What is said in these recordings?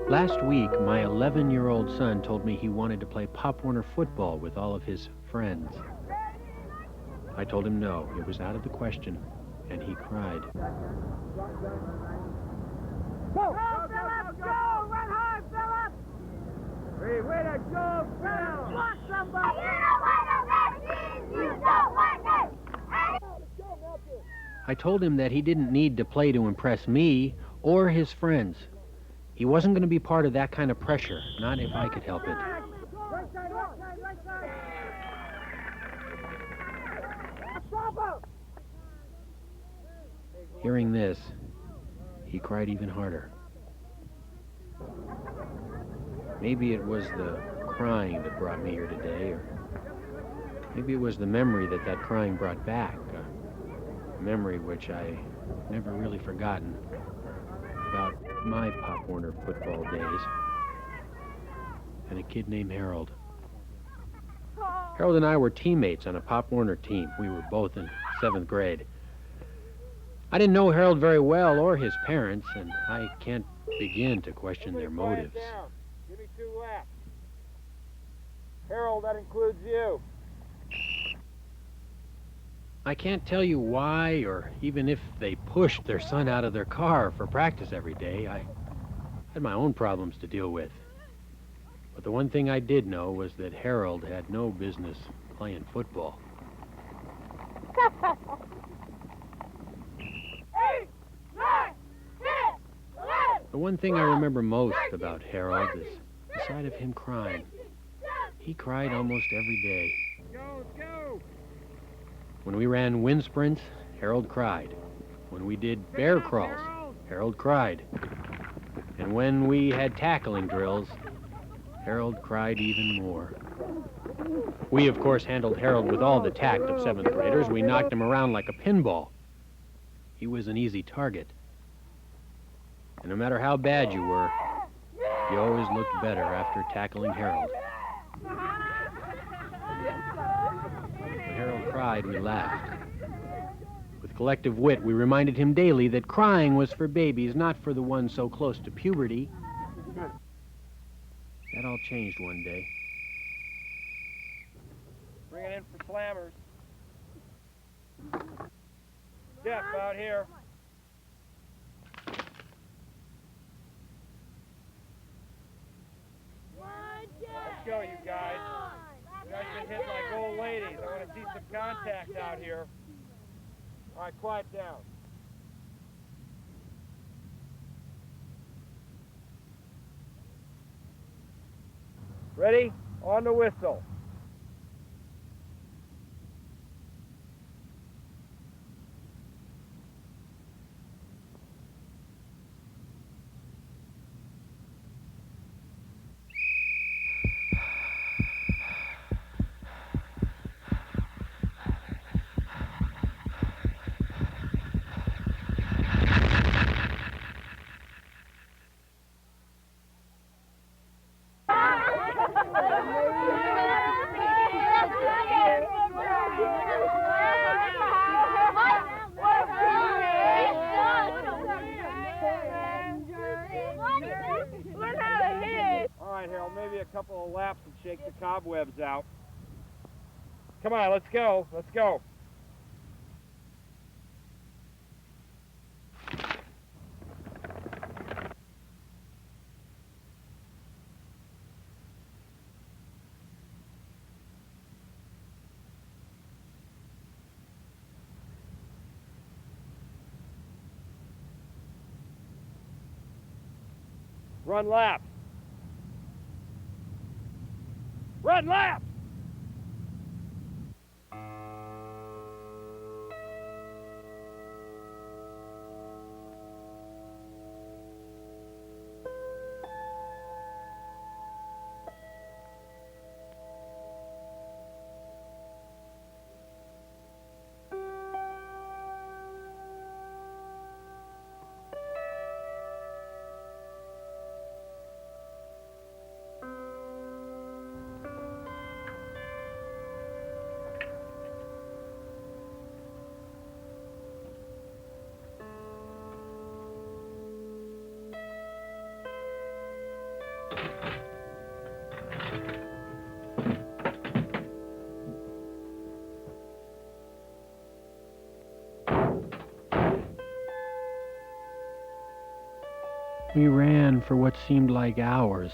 Last week, my 11-year-old son told me he wanted to play Pop Warner football with all of his friends. I told him no, it was out of the question, and he cried. Go, Phillips, go! Run hard, Phillips! Hey, way to go, Phil! Block somebody! You don't want the vaccine! You don't want it! I told him that he didn't need to play to impress me or his friends. He wasn't going to be part of that kind of pressure, not if I could help it. Right side, right side, right side! Stop him! Hearing this, he cried even harder. Maybe it was the crying that brought me here today, or maybe it was the memory that crying brought back, a memory which I never really forgotten about my Pop Warner football days and a kid named Harold. Harold and I were teammates on a Pop Warner team. We were both in 7th grade. I didn't know Harold very well or his parents, and I can't begin to question their motives. Give me 2 laps. Harold, that includes you. I can't tell you why, or even if they pushed their son out of their car for practice every day. I had my own problems to deal with. But the one thing I did know was that Harold had no business playing football. 8, 9, 10, 11. The one thing I remember most about Harold is the sight of him crying. He cried almost every day. Go, let's go. When we ran wind sprints, Harold cried. When we did bear crawls, Harold cried. And when we had tackling drills, Harold cried even more. We, of course, handled Harold with all the tact of 7th graders. We knocked him around like a pinball. He was an easy target. And no matter how bad you were, you always looked better after tackling Harold. When Harold cried, we laughed. With collective wit, we reminded him daily that crying was for babies, not for the ones so close to puberty. That all changed one day. Bring it in for slammers. Jeff, out here. Let's go, you guys. You guys been hit like old ladies. I want to see some contact out here. All right, quiet down. Ready? On the whistle. Maybe a couple of laps and shake the cobwebs out. Come on, let's go. Let's go. Run laps. Run laps! We ran for what seemed like hours,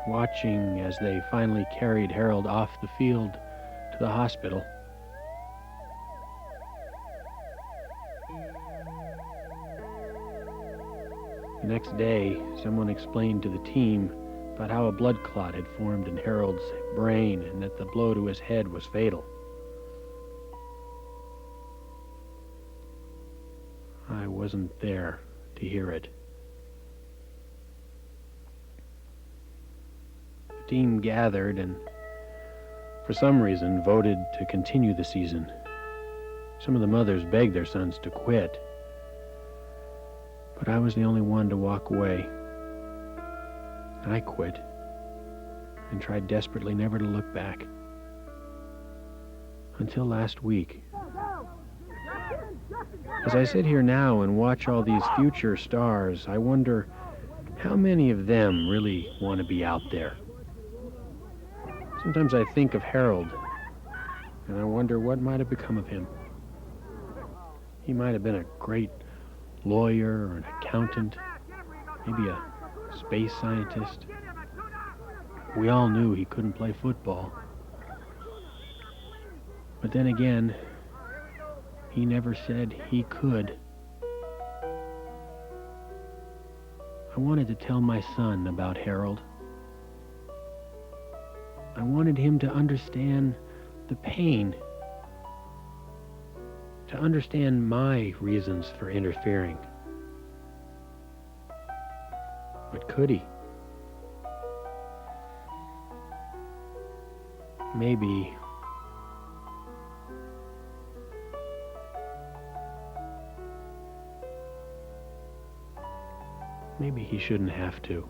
watching as they finally carried Harold off the field to the hospital. The next day, someone explained to the team about how a blood clot had formed in Harold's brain and that the blow to his head was fatal. I wasn't there to hear it. The team gathered and, for some reason, voted to continue the season. Some of the mothers begged their sons to quit, but I was the only one to walk away. I quit and tried desperately never to look back. Until last week. As I sit here now and watch all these future stars, I wonder how many of them really want to be out there. Sometimes I think of Harold, and I wonder what might have become of him. He might have been a great lawyer or an accountant, maybe a space scientist. We all knew he couldn't play football. But then again, he never said he could. I wanted to tell my son about Harold. I wanted him to understand the pain, to understand my reasons for interfering. But could he? Maybe he shouldn't have to.